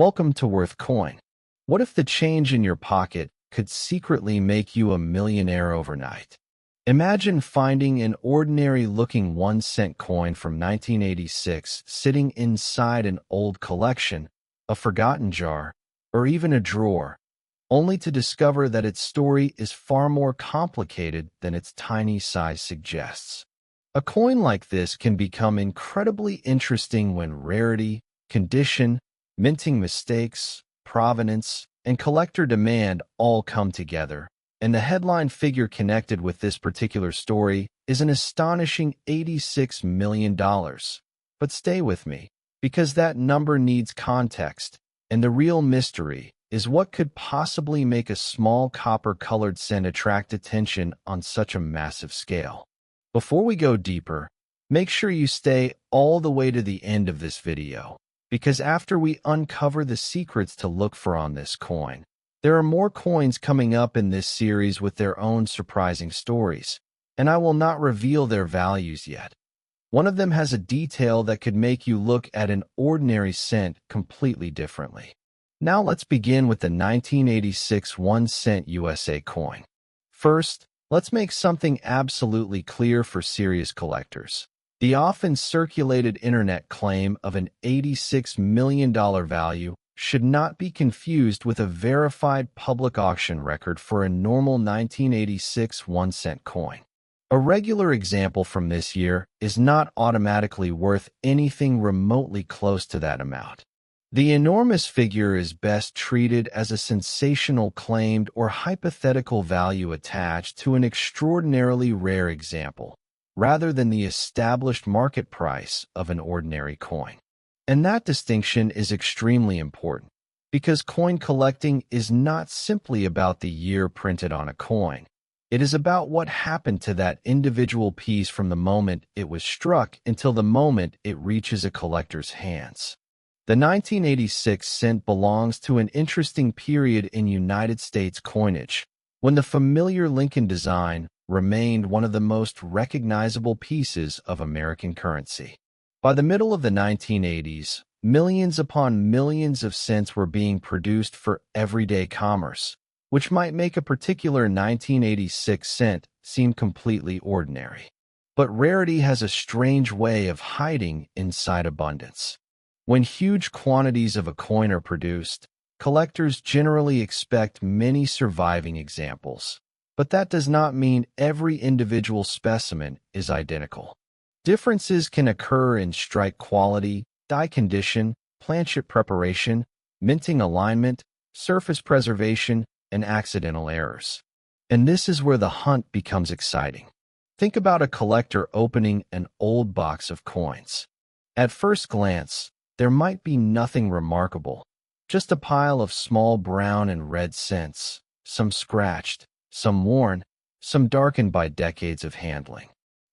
Welcome to Worth Coin. What if the change in your pocket could secretly make you a millionaire overnight? Imagine finding an ordinary-looking 1-cent coin from 1986 sitting inside an old collection, a forgotten jar, or even a drawer, only to discover that its story is far more complicated than its tiny size suggests. A coin like this can become incredibly interesting when rarity, condition, minting mistakes, provenance, and collector demand all come together, and the headline figure connected with this particular story is an astonishing $86 million. But stay with me, because that number needs context, and the real mystery is what could possibly make a small copper-colored cent attract attention on such a massive scale. Before we go deeper, make sure you stay all the way to the end of this video, because after we uncover the secrets to look for on this coin, there are more coins coming up in this series with their own surprising stories, and I will not reveal their values yet. One of them has a detail that could make you look at an ordinary cent completely differently. Now let's begin with the 1986 1-cent USA coin. First, let's make something absolutely clear for serious collectors. The often circulated internet claim of an $86 million value should not be confused with a verified public auction record for a normal 1986 1-cent coin. A regular example from this year is not automatically worth anything remotely close to that amount. The enormous figure is best treated as a sensational claimed or hypothetical value attached to an extraordinarily rare example, rather than the established market price of an ordinary coin. And that distinction is extremely important, because coin collecting is not simply about the year printed on a coin. It is about what happened to that individual piece from the moment it was struck until the moment it reaches a collector's hands. The 1986 cent belongs to an interesting period in United States coinage, when the familiar Lincoln design remained one of the most recognizable pieces of American currency. By the middle of the 1980s, millions upon millions of cents were being produced for everyday commerce, which might make a particular 1986 cent seem completely ordinary. But rarity has a strange way of hiding inside abundance. When huge quantities of a coin are produced, collectors generally expect many surviving examples. But that does not mean every individual specimen is identical. Differences can occur in strike quality, die condition, planchet preparation, minting alignment, surface preservation, and accidental errors. And this is where the hunt becomes exciting. Think about a collector opening an old box of coins. At first glance, there might be nothing remarkable, just a pile of small brown and red cents, some scratched, some worn, some darkened by decades of handling.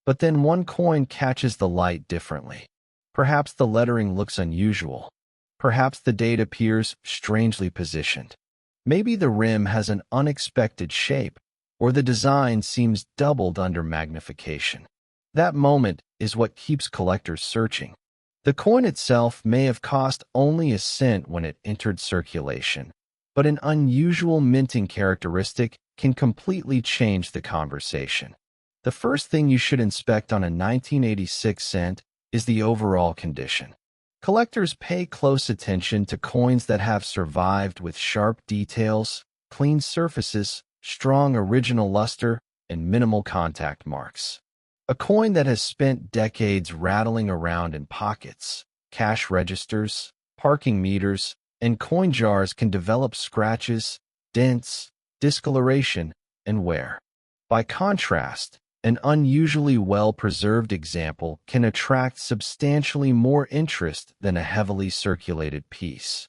But then one coin catches the light differently. Perhaps the lettering looks unusual. Perhaps the date appears strangely positioned. Maybe the rim has an unexpected shape, or the design seems doubled under magnification. That moment is what keeps collectors searching. The coin itself may have cost only a cent when it entered circulation, but an unusual minting characteristic can completely change the conversation. The first thing you should inspect on a 1986 cent is the overall condition. Collectors pay close attention to coins that have survived with sharp details, clean surfaces, strong original luster, and minimal contact marks. A coin that has spent decades rattling around in pockets, cash registers, parking meters, and coin jars can develop scratches, dents, discoloration, and wear. By contrast, an unusually well-preserved example can attract substantially more interest than a heavily circulated piece.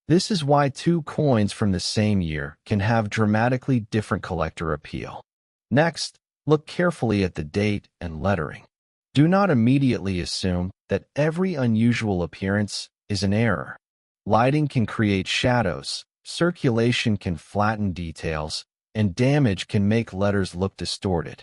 This is why two coins from the same year can have dramatically different collector appeal. Next, look carefully at the date and lettering. Do not immediately assume that every unusual appearance is an error. Lighting can create shadows, circulation can flatten details, and damage can make letters look distorted.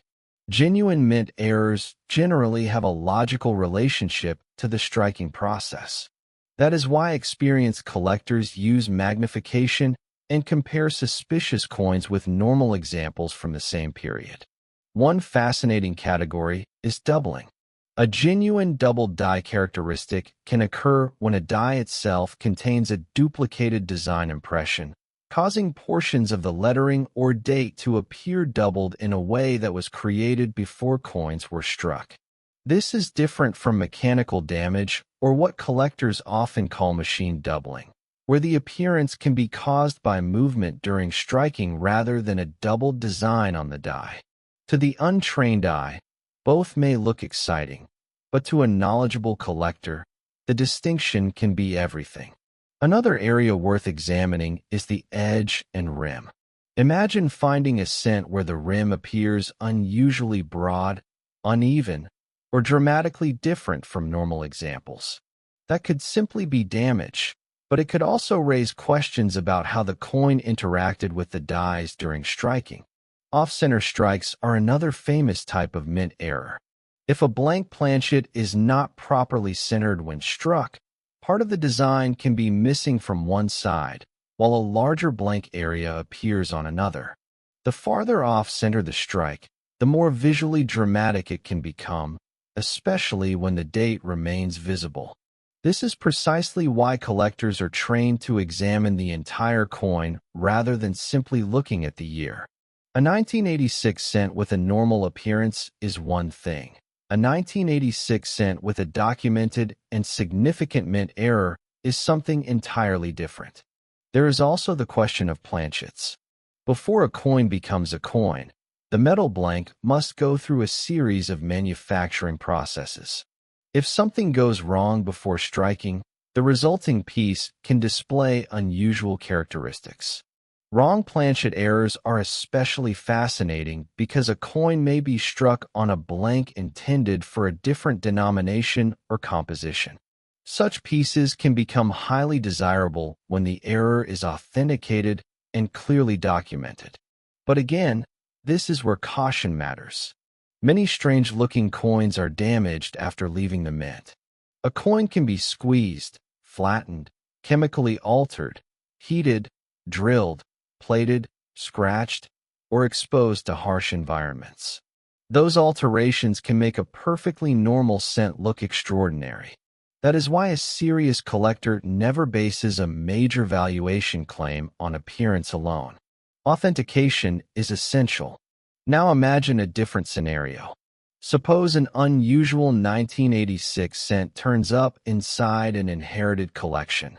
Genuine mint errors generally have a logical relationship to the striking process. That is why experienced collectors use magnification and compare suspicious coins with normal examples from the same period. One fascinating category is doubling. A genuine doubled die characteristic can occur when a die itself contains a duplicated design impression, causing portions of the lettering or date to appear doubled in a way that was created before coins were struck. This is different from mechanical damage, or what collectors often call machine doubling, where the appearance can be caused by movement during striking rather than a doubled design on the die. To the untrained eye, both may look exciting, but to a knowledgeable collector, the distinction can be everything. Another area worth examining is the edge and rim. Imagine finding a cent where the rim appears unusually broad, uneven, or dramatically different from normal examples. That could simply be damage, but it could also raise questions about how the coin interacted with the dies during striking. Off-center strikes are another famous type of mint error. If a blank planchet is not properly centered when struck, part of the design can be missing from one side, while a larger blank area appears on another. The farther off-center the strike, the more visually dramatic it can become, especially when the date remains visible. This is precisely why collectors are trained to examine the entire coin rather than simply looking at the year. A 1986 cent with a normal appearance is one thing. A 1986 cent with a documented and significant mint error is something entirely different. There is also the question of planchets. Before a coin becomes a coin, the metal blank must go through a series of manufacturing processes. If something goes wrong before striking, the resulting piece can display unusual characteristics. Wrong planchet errors are especially fascinating because a coin may be struck on a blank intended for a different denomination or composition. Such pieces can become highly desirable when the error is authenticated and clearly documented. But again, this is where caution matters. Many strange-looking coins are damaged after leaving the mint. A coin can be squeezed, flattened, chemically altered, heated, drilled, plated, scratched, or exposed to harsh environments. Those alterations can make a perfectly normal cent look extraordinary. That is why a serious collector never bases a major valuation claim on appearance alone. Authentication is essential. Now imagine a different scenario. Suppose an unusual 1986 cent turns up inside an inherited collection.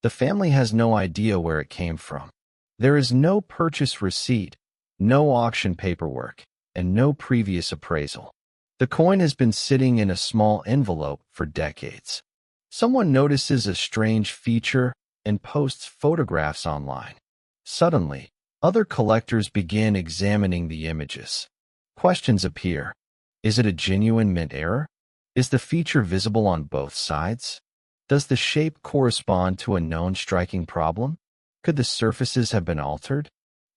The family has no idea where it came from. There is no purchase receipt, no auction paperwork, and no previous appraisal. The coin has been sitting in a small envelope for decades. Someone notices a strange feature and posts photographs online. Suddenly, other collectors begin examining the images. Questions appear. Is it a genuine mint error? Is the feature visible on both sides? Does the shape correspond to a known striking problem? Could the surfaces have been altered?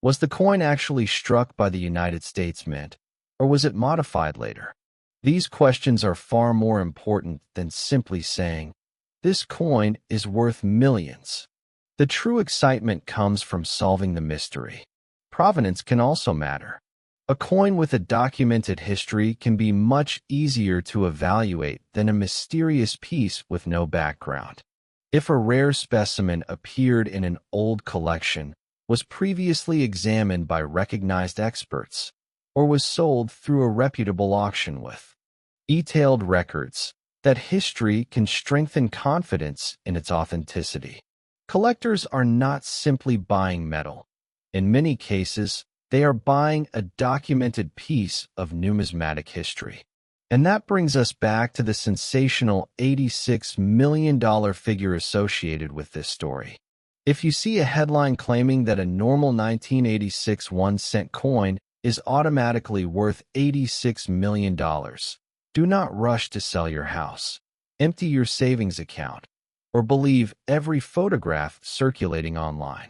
Was the coin actually struck by the United States Mint, or was it modified later? These questions are far more important than simply saying, "This coin is worth millions." The true excitement comes from solving the mystery. Provenance can also matter. A coin with a documented history can be much easier to evaluate than a mysterious piece with no background. If a rare specimen appeared in an old collection, was previously examined by recognized experts, or was sold through a reputable auction with detailed records, that history can strengthen confidence in its authenticity. Collectors are not simply buying metal. In many cases, they are buying a documented piece of numismatic history. And that brings us back to the sensational $86 million figure associated with this story. If you see a headline claiming that a normal 1986 1-cent coin is automatically worth $86 million, do not rush to sell your house, empty your savings account, or believe every photograph circulating online.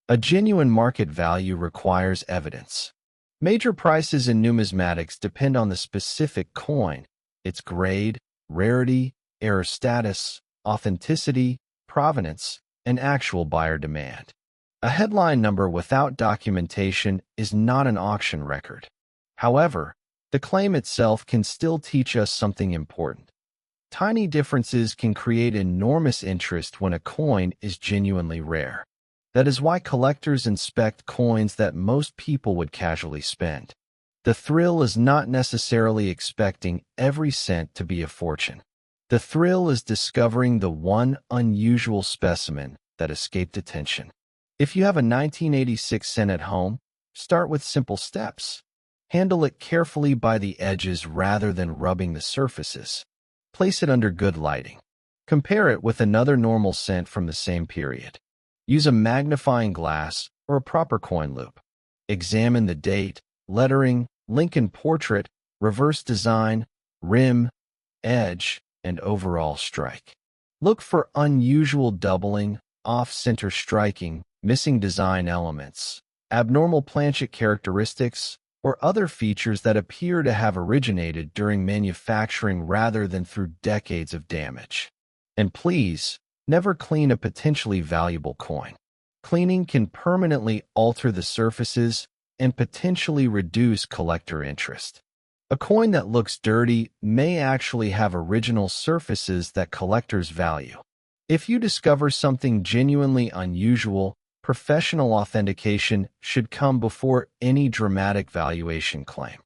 A genuine market value requires evidence. Major prices in numismatics depend on the specific coin, its grade, rarity, error status, authenticity, provenance, and actual buyer demand. A headline number without documentation is not an auction record. However, the claim itself can still teach us something important. Tiny differences can create enormous interest when a coin is genuinely rare. That is why collectors inspect coins that most people would casually spend. The thrill is not necessarily expecting every cent to be a fortune. The thrill is discovering the one unusual specimen that escaped attention. If you have a 1986 cent at home, start with simple steps. Handle it carefully by the edges rather than rubbing the surfaces. Place it under good lighting. Compare it with another normal cent from the same period. Use a magnifying glass or a proper coin loupe. Examine the date, lettering, Lincoln portrait, reverse design, rim, edge, and overall strike. Look for unusual doubling, off-center striking, missing design elements, abnormal planchet characteristics, or other features that appear to have originated during manufacturing rather than through decades of damage. And please, never clean a potentially valuable coin. Cleaning can permanently alter the surfaces and potentially reduce collector interest. A coin that looks dirty may actually have original surfaces that collectors value. If you discover something genuinely unusual, professional authentication should come before any dramatic valuation claim.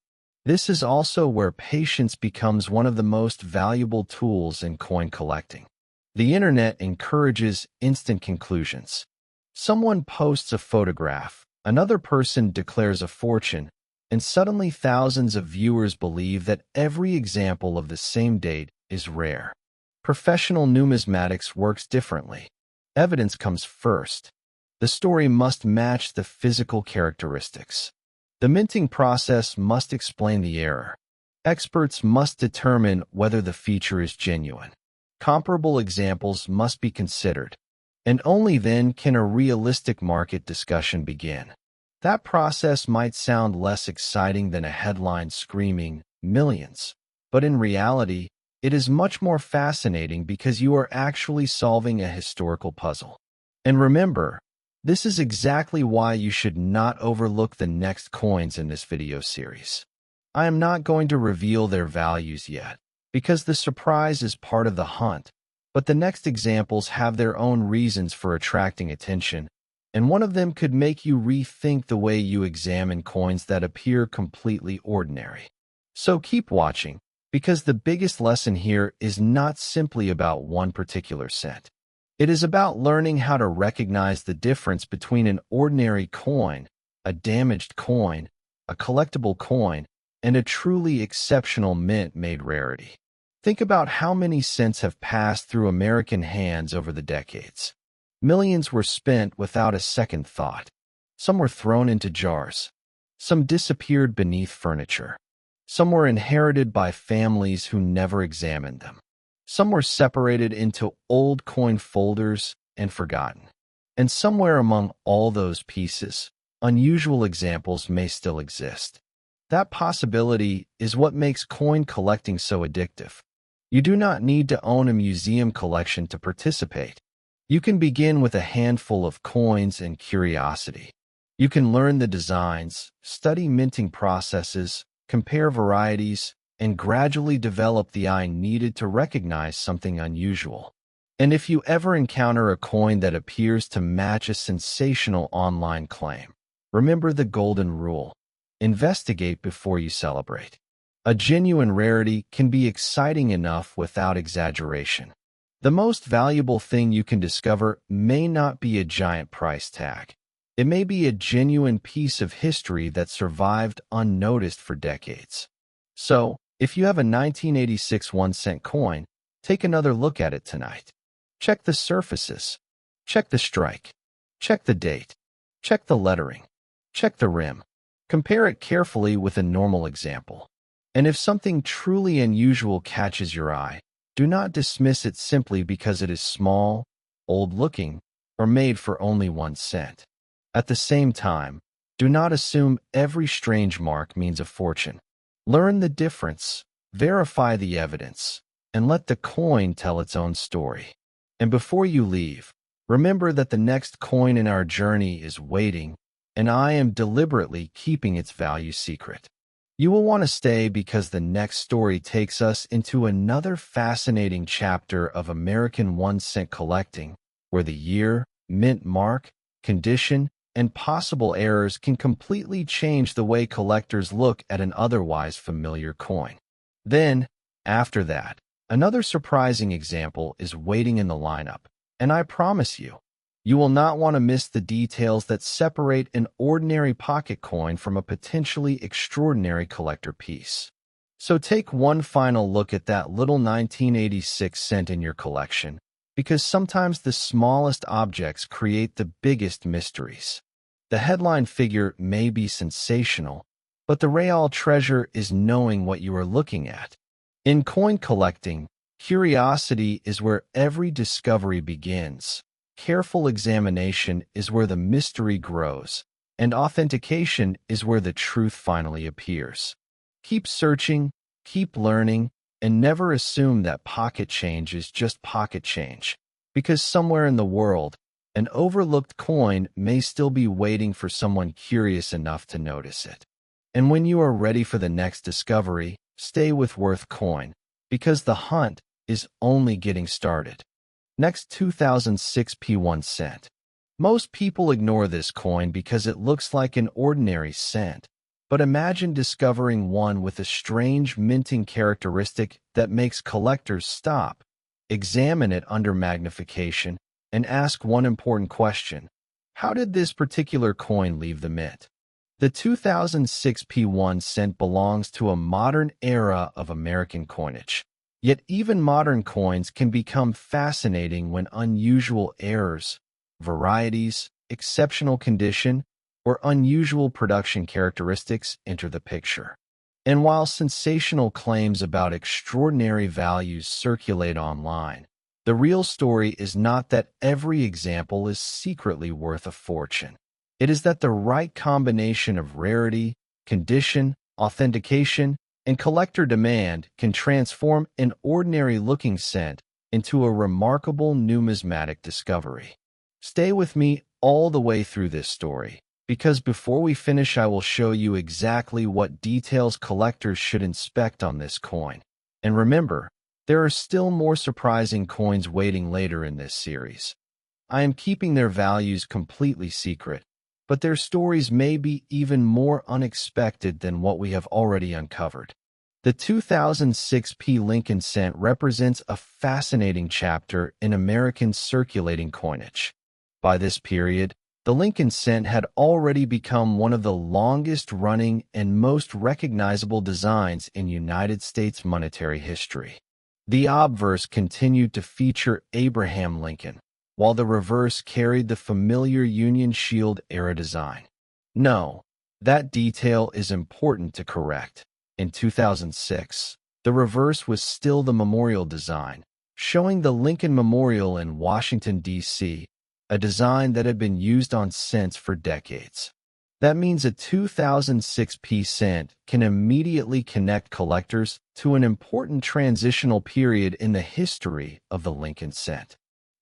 This is also where patience becomes one of the most valuable tools in coin collecting. The internet encourages instant conclusions. Someone posts a photograph, another person declares a fortune, and suddenly thousands of viewers believe that every example of the same date is rare. Professional numismatics works differently. Evidence comes first. The story must match the physical characteristics. The minting process must explain the error. Experts must determine whether the feature is genuine. Comparable examples must be considered, and only then can a realistic market discussion begin. That process might sound less exciting than a headline screaming millions, but in reality, it is much more fascinating because you are actually solving a historical puzzle. And remember, this is exactly why you should not overlook the next coins in this video series. I am not going to reveal their values yet, because the surprise is part of the hunt, but the next examples have their own reasons for attracting attention, and one of them could make you rethink the way you examine coins that appear completely ordinary. So keep watching, because the biggest lesson here is not simply about one particular cent. It is about learning how to recognize the difference between an ordinary coin, a damaged coin, a collectible coin, and a truly exceptional mint-made rarity. Think about how many cents have passed through American hands over the decades. Millions were spent without a second thought. Some were thrown into jars. Some disappeared beneath furniture. Some were inherited by families who never examined them. Some were separated into old coin folders and forgotten. And somewhere among all those pieces, unusual examples may still exist. That possibility is what makes coin collecting so addictive. You do not need to own a museum collection to participate. You can begin with a handful of coins and curiosity. You can learn the designs, study minting processes, compare varieties, and gradually develop the eye needed to recognize something unusual. And if you ever encounter a coin that appears to match a sensational online claim, remember the golden rule: investigate before you celebrate. A genuine rarity can be exciting enough without exaggeration. The most valuable thing you can discover may not be a giant price tag. It may be a genuine piece of history that survived unnoticed for decades. So, if you have a 1986 1-cent coin, take another look at it tonight. Check the surfaces. Check the strike. Check the date. Check the lettering. Check the rim. Compare it carefully with a normal example. And if something truly unusual catches your eye, do not dismiss it simply because it is small, old-looking, or made for only 1 cent. At the same time, do not assume every strange mark means a fortune. Learn the difference, verify the evidence, and let the coin tell its own story. And before you leave, remember that the next coin in our journey is waiting, and I am deliberately keeping its value secret. You will want to stay because the next story takes us into another fascinating chapter of American 1-cent collecting, where the year, mint mark, condition, and possible errors can completely change the way collectors look at an otherwise familiar coin. Then, after that, another surprising example is waiting in the lineup, and I promise you, you will not want to miss the details that separate an ordinary pocket coin from a potentially extraordinary collector piece. So take one final look at that little 1986 cent in your collection, because sometimes the smallest objects create the biggest mysteries. The headline figure may be sensational, but the real treasure is knowing what you are looking at. In coin collecting, curiosity is where every discovery begins. Careful examination is where the mystery grows, and authentication is where the truth finally appears. Keep searching, keep learning, and never assume that pocket change is just pocket change, because somewhere in the world, an overlooked coin may still be waiting for someone curious enough to notice it. And when you are ready for the next discovery, stay with Worth Coin, because the hunt is only getting started. Next, 2006 P1 cent. Most people ignore this coin because it looks like an ordinary cent, but imagine discovering one with a strange minting characteristic that makes collectors stop, examine it under magnification, and ask one important question: how did this particular coin leave the mint? The 2006 P1 cent belongs to a modern era of American coinage. Yet even modern coins can become fascinating when unusual errors, varieties, exceptional condition, or unusual production characteristics enter the picture. And while sensational claims about extraordinary values circulate online, the real story is not that every example is secretly worth a fortune. It is that the right combination of rarity, condition, authentication, and collector demand can transform an ordinary-looking cent into a remarkable numismatic discovery. Stay with me all the way through this story, because before we finish I will show you exactly what details collectors should inspect on this coin. And remember, there are still more surprising coins waiting later in this series. I am keeping their values completely secret, but their stories may be even more unexpected than what we have already uncovered. The 2006 P. Lincoln cent represents a fascinating chapter in American circulating coinage. By this period, the Lincoln cent had already become one of the longest-running and most recognizable designs in United States monetary history. The obverse continued to feature Abraham Lincoln, while the reverse carried the familiar Union Shield-era design. No, that detail is important to correct. In 2006, the reverse was still the memorial design, showing the Lincoln Memorial in Washington, D.C., a design that had been used on cents for decades. That means a 2006 P cent can immediately connect collectors to an important transitional period in the history of the Lincoln cent.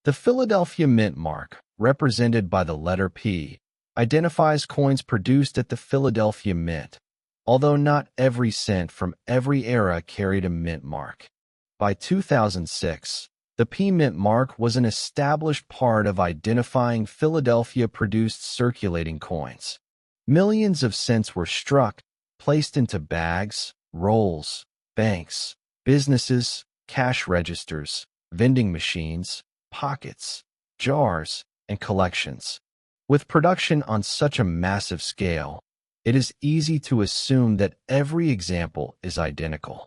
The Philadelphia Mint mark, represented by the letter P, identifies coins produced at the Philadelphia Mint, although not every cent from every era carried a mint mark. By 2006, the P Mint mark was an established part of identifying Philadelphia-produced circulating coins. Millions of cents were struck, placed into bags, rolls, banks, businesses, cash registers, vending machines, pockets, jars, and collections. With production on such a massive scale, it is easy to assume that every example is identical.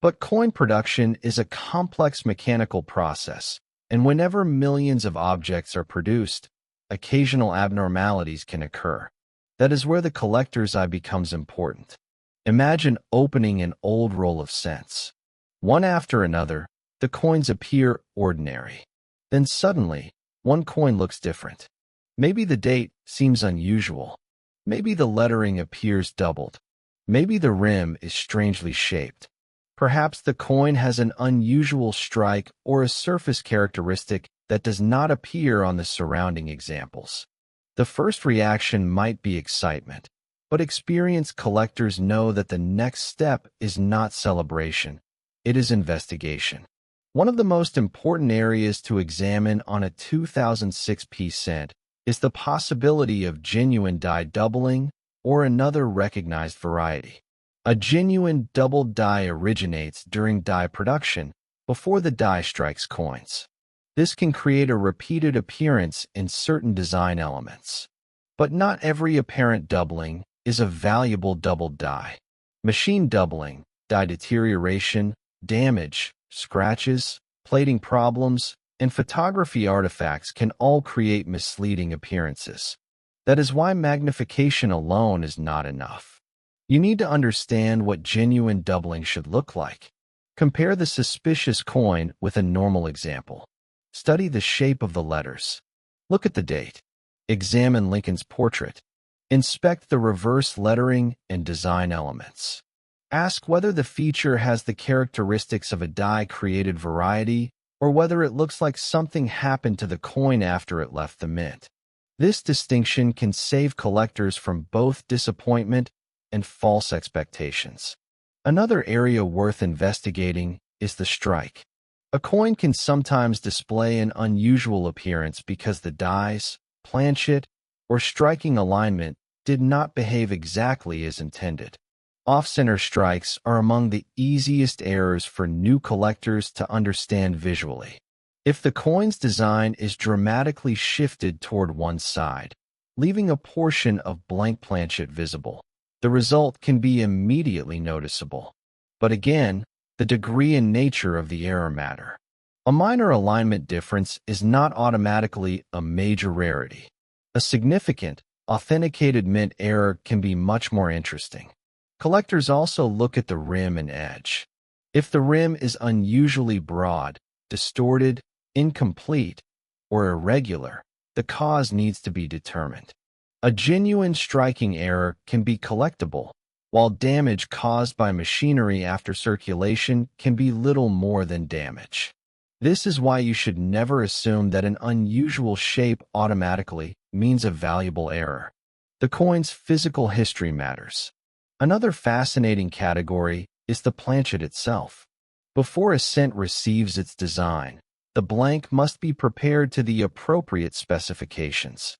But coin production is a complex mechanical process, and whenever millions of objects are produced, occasional abnormalities can occur. That is where the collector's eye becomes important. Imagine opening an old roll of cents. One after another, the coins appear ordinary. Then suddenly, one coin looks different. Maybe the date seems unusual. Maybe the lettering appears doubled. Maybe the rim is strangely shaped. Perhaps the coin has an unusual strike or a surface characteristic that does not appear on the surrounding examples. The first reaction might be excitement, but experienced collectors know that the next step is not celebration, it is investigation. One of the most important areas to examine on a 2006 P cent is the possibility of genuine die doubling or another recognized variety. A genuine doubled die originates during die production before the die strikes coins. This can create a repeated appearance in certain design elements. But not every apparent doubling is a valuable doubled die. Machine doubling, die deterioration, damage, scratches, plating problems, and photography artifacts can all create misleading appearances. That is why magnification alone is not enough. You need to understand what genuine doubling should look like. Compare the suspicious coin with a normal example. Study the shape of the letters. Look at the date. Examine Lincoln's portrait. Inspect the reverse lettering and design elements. Ask whether the feature has the characteristics of a die-created variety or whether it looks like something happened to the coin after it left the mint. This distinction can save collectors from both disappointment and false expectations. Another area worth investigating is the strike. A coin can sometimes display an unusual appearance because the dies, planchet, or striking alignment did not behave exactly as intended. Off-center strikes are among the easiest errors for new collectors to understand visually. If the coin's design is dramatically shifted toward one side, leaving a portion of blank planchet visible, the result can be immediately noticeable. But again, the degree and nature of the error matter. A minor alignment difference is not automatically a major rarity. A significant, authenticated mint error can be much more interesting. Collectors also look at the rim and edge. If the rim is unusually broad, distorted, incomplete, or irregular, the cause needs to be determined. A genuine striking error can be collectible, while damage caused by machinery after circulation can be little more than damage. This is why you should never assume that an unusual shape automatically means a valuable error. The coin's physical history matters. Another fascinating category is the planchet itself. Before a cent receives its design, the blank must be prepared to the appropriate specifications.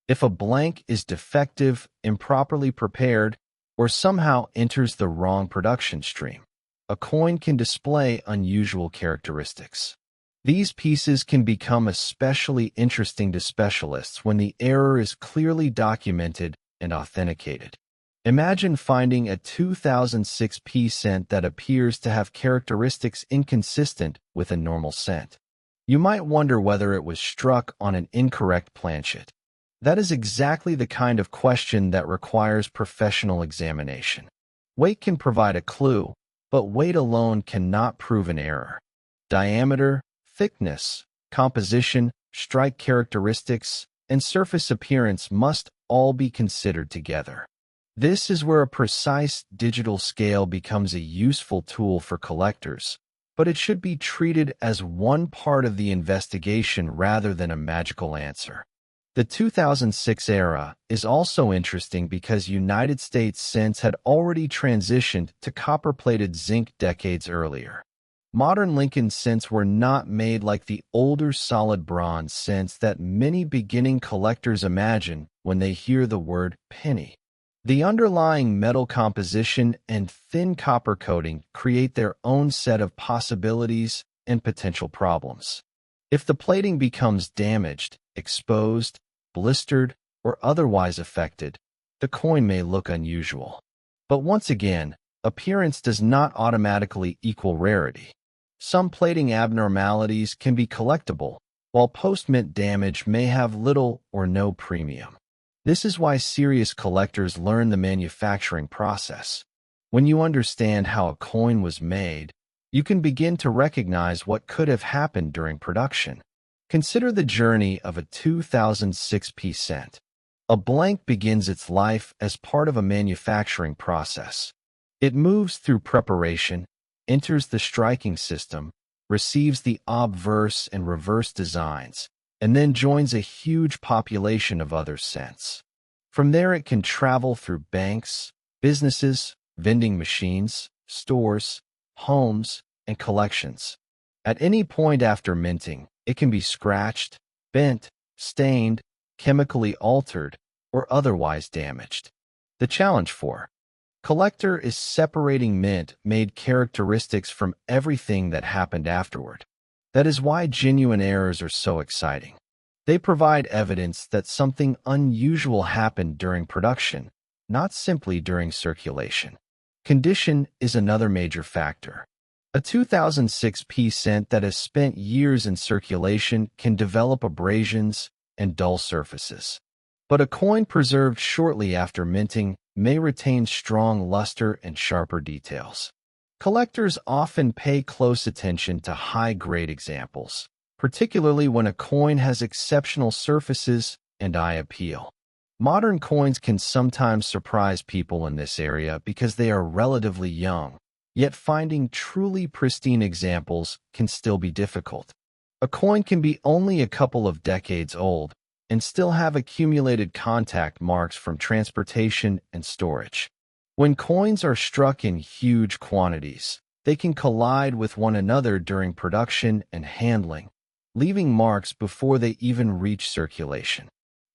If a blank is defective, improperly prepared, or somehow enters the wrong production stream, a coin can display unusual characteristics. These pieces can become especially interesting to specialists when the error is clearly documented and authenticated. Imagine finding a 2006 P cent that appears to have characteristics inconsistent with a normal cent. You might wonder whether it was struck on an incorrect planchet. That is exactly the kind of question that requires professional examination. Weight can provide a clue, but weight alone cannot prove an error. Diameter, thickness, composition, strike characteristics, and surface appearance must all be considered together. This is where a precise digital scale becomes a useful tool for collectors, but it should be treated as one part of the investigation rather than a magical answer. The 2006 era is also interesting because United States cents had already transitioned to copper-plated zinc decades earlier. Modern Lincoln cents were not made like the older solid bronze cents that many beginning collectors imagine when they hear the word penny. The underlying metal composition and thin copper coating create their own set of possibilities and potential problems. If the plating becomes damaged, exposed, blistered, or otherwise affected, the coin may look unusual. But once again, appearance does not automatically equal rarity. Some plating abnormalities can be collectible, while post-mint damage may have little or no premium. This is why serious collectors learn the manufacturing process. When you understand how a coin was made, you can begin to recognize what could have happened during production. Consider the journey of a 2006 P cent. A blank begins its life as part of a manufacturing process. It moves through preparation, enters the striking system, receives the obverse and reverse designs, and then joins a huge population of other cents. From there, it can travel through banks, businesses, vending machines, stores, homes, and collections. At any point after minting, it can be scratched, bent, stained, chemically altered, or otherwise damaged. The challenge for collector is separating mint-made characteristics from everything that happened afterward. That is why genuine errors are so exciting. They provide evidence that something unusual happened during production, not simply during circulation. Condition is another major factor. A 2006 cent that has spent years in circulation can develop abrasions and dull surfaces. But a coin preserved shortly after minting may retain strong luster and sharper details. Collectors often pay close attention to high-grade examples, particularly when a coin has exceptional surfaces and eye appeal. Modern coins can sometimes surprise people in this area because they are relatively young, yet finding truly pristine examples can still be difficult. A coin can be only a couple of decades old and still have accumulated contact marks from transportation and storage. When coins are struck in huge quantities, they can collide with one another during production and handling, leaving marks before they even reach circulation.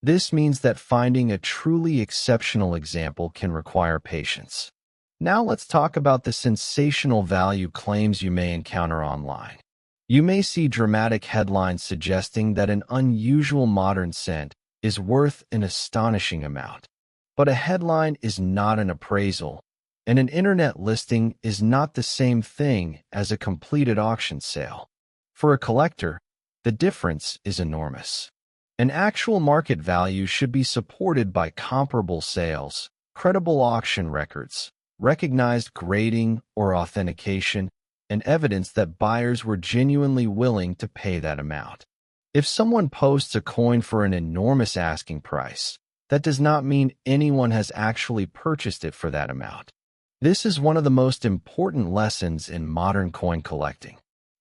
This means that finding a truly exceptional example can require patience. Now let's talk about the sensational value claims you may encounter online. You may see dramatic headlines suggesting that an unusual modern cent is worth an astonishing amount. But a headline is not an appraisal, and an internet listing is not the same thing as a completed auction sale. For a collector, the difference is enormous. An actual market value should be supported by comparable sales, credible auction records, recognized grading or authentication, and evidence that buyers were genuinely willing to pay that amount. If someone posts a coin for an enormous asking price, that does not mean anyone has actually purchased it for that amount. This is one of the most important lessons in modern coin collecting.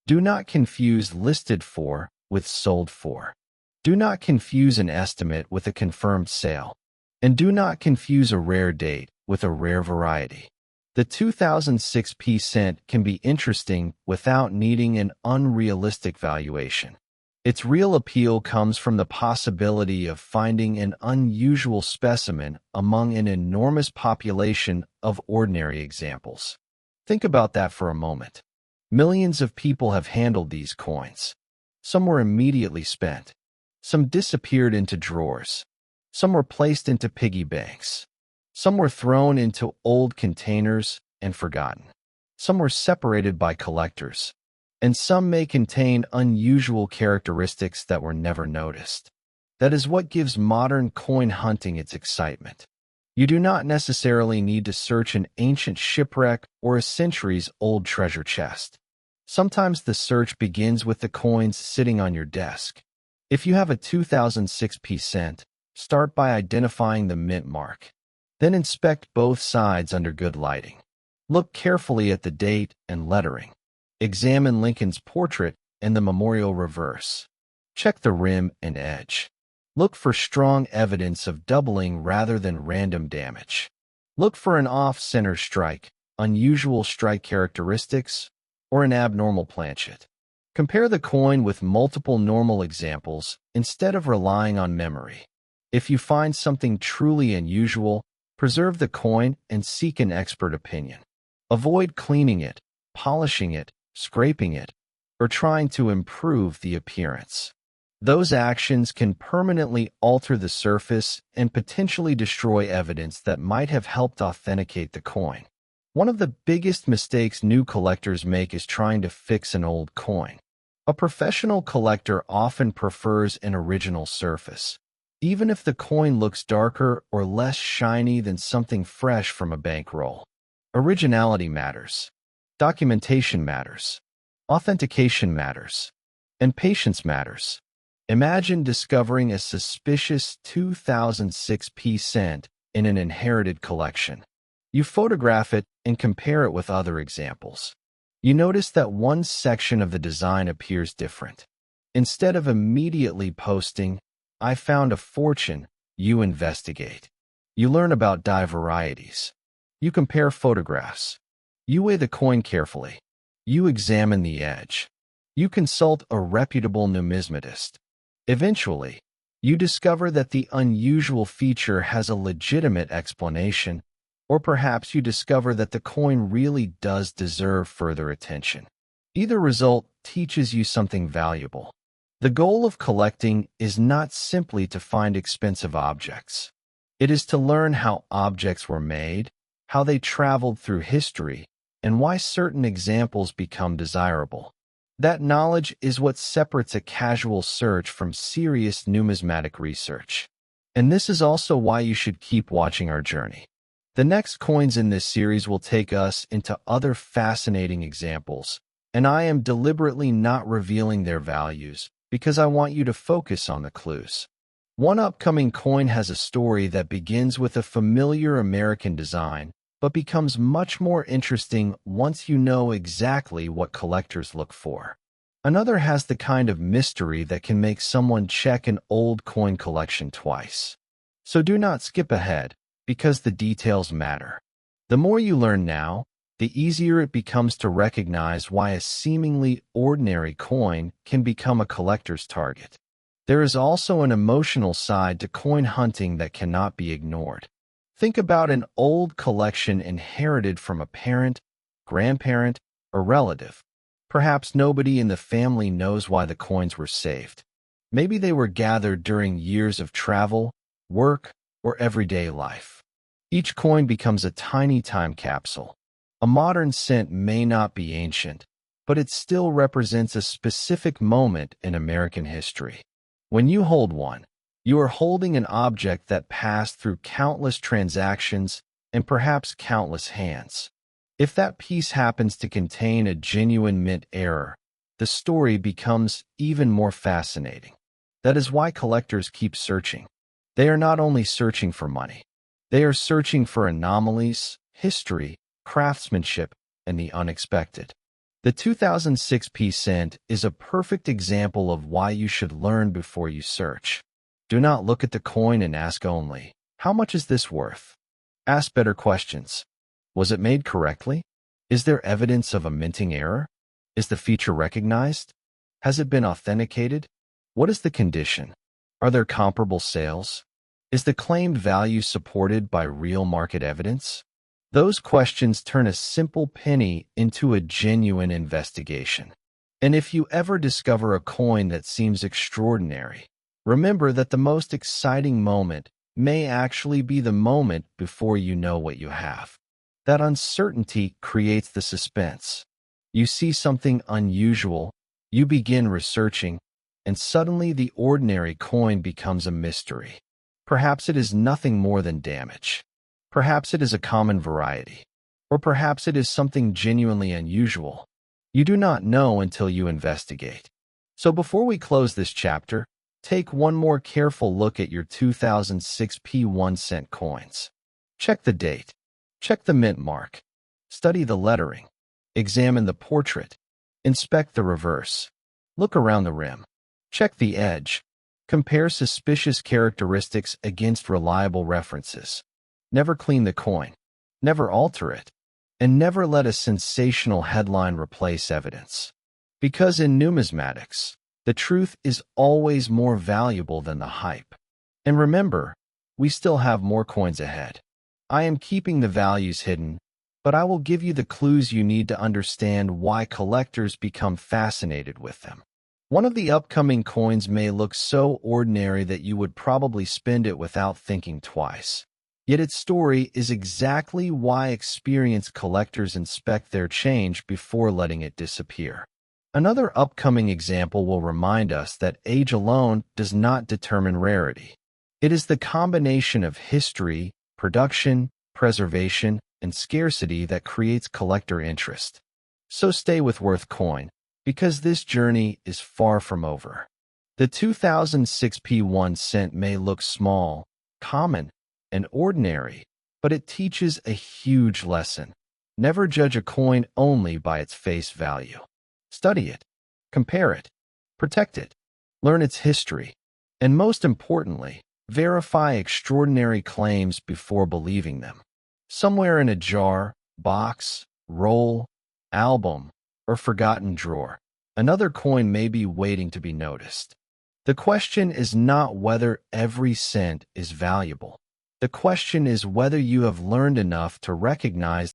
Do not confuse listed for with sold for. Do not confuse an estimate with a confirmed sale. And do not confuse a rare date with a rare variety. The 2006 cent can be interesting without needing an unrealistic valuation. Its real appeal comes from the possibility of finding an unusual specimen among an enormous population of ordinary examples. Think about that for a moment. Millions of people have handled these coins. Some were immediately spent. Some disappeared into drawers. Some were placed into piggy banks. Some were thrown into old containers and forgotten. Some were separated by collectors. And some may contain unusual characteristics that were never noticed. That is what gives modern coin hunting its excitement. You do not necessarily need to search an ancient shipwreck or a centuries-old treasure chest. Sometimes the search begins with the coins sitting on your desk. If you have a 2006 cent, start by identifying the mint mark. Then inspect both sides under good lighting. Look carefully at the date and lettering. Examine Lincoln's portrait and the memorial reverse. Check the rim and edge. Look for strong evidence of doubling rather than random damage. Look for an off-center strike, unusual strike characteristics, or an abnormal planchet. Compare the coin with multiple normal examples instead of relying on memory. If you find something truly unusual, preserve the coin and seek an expert opinion. Avoid cleaning it, polishing it, scraping it, or trying to improve the appearance. Those actions can permanently alter the surface and potentially destroy evidence that might have helped authenticate the coin. One of the biggest mistakes new collectors make is trying to fix an old coin. A professional collector often prefers an original surface, even if the coin looks darker or less shiny than something fresh from a bankroll. Originality matters. Documentation matters. Authentication matters. And patience matters. Imagine discovering a suspicious 2006 cent in an inherited collection. You photograph it and compare it with other examples. You notice that one section of the design appears different. Instead of immediately posting, "I found a fortune," you investigate. You learn about die varieties. You compare photographs. You weigh the coin carefully. You examine the edge. You consult a reputable numismatist. Eventually, you discover that the unusual feature has a legitimate explanation, or perhaps you discover that the coin really does deserve further attention. Either result teaches you something valuable. The goal of collecting is not simply to find expensive objects. It is to learn how objects were made, how they traveled through history, and why certain examples become desirable. That knowledge is what separates a casual search from serious numismatic research. And this is also why you should keep watching our journey. The next coins in this series will take us into other fascinating examples, and I am deliberately not revealing their values because I want you to focus on the clues. One upcoming coin has a story that begins with a familiar American design, but becomes much more interesting once you know exactly what collectors look for. Another has the kind of mystery that can make someone check an old coin collection twice. So do not skip ahead, because the details matter. The more you learn now, the easier it becomes to recognize why a seemingly ordinary coin can become a collector's target. There is also an emotional side to coin hunting that cannot be ignored. Think about an old collection inherited from a parent, grandparent, or relative. Perhaps nobody in the family knows why the coins were saved. Maybe they were gathered during years of travel, work, or everyday life. Each coin becomes a tiny time capsule. A modern cent may not be ancient, but it still represents a specific moment in American history. When you hold one, you are holding an object that passed through countless transactions and perhaps countless hands. If that piece happens to contain a genuine mint error, the story becomes even more fascinating. That is why collectors keep searching. They are not only searching for money. They are searching for anomalies, history, craftsmanship, and the unexpected. The 2006 cent is a perfect example of why you should learn before you search. Do not look at the coin and ask only, "How much is this worth?" Ask better questions. Was it made correctly? Is there evidence of a minting error? Is the feature recognized? Has it been authenticated? What is the condition? Are there comparable sales? Is the claimed value supported by real market evidence? Those questions turn a simple penny into a genuine investigation. And if you ever discover a coin that seems extraordinary, remember that the most exciting moment may actually be the moment before you know what you have. That uncertainty creates the suspense. You see something unusual, you begin researching, and suddenly the ordinary coin becomes a mystery. Perhaps it is nothing more than damage. Perhaps it is a common variety. Or perhaps it is something genuinely unusual. You do not know until you investigate. So before we close this chapter, take one more careful look at your 2006 1 cent coins. Check the date. Check the mint mark. Study the lettering. Examine the portrait. Inspect the reverse. Look around the rim. Check the edge. Compare suspicious characteristics against reliable references. Never clean the coin. Never alter it. And never let a sensational headline replace evidence. Because in numismatics, the truth is always more valuable than the hype. And remember, we still have more coins ahead. I am keeping the values hidden, but I will give you the clues you need to understand why collectors become fascinated with them. One of the upcoming coins may look so ordinary that you would probably spend it without thinking twice. Yet its story is exactly why experienced collectors inspect their change before letting it disappear. Another upcoming example will remind us that age alone does not determine rarity. It is the combination of history, production, preservation, and scarcity that creates collector interest. So stay with Worth Coin, because this journey is far from over. The 2006 1 cent may look small, common, and ordinary, but it teaches a huge lesson. Never judge a coin only by its face value. Study it, compare it, protect it, learn its history, and most importantly, verify extraordinary claims before believing them. Somewhere in a jar, box, roll, album, or forgotten drawer, another coin may be waiting to be noticed. The question is not whether every cent is valuable. The question is whether you have learned enough to recognize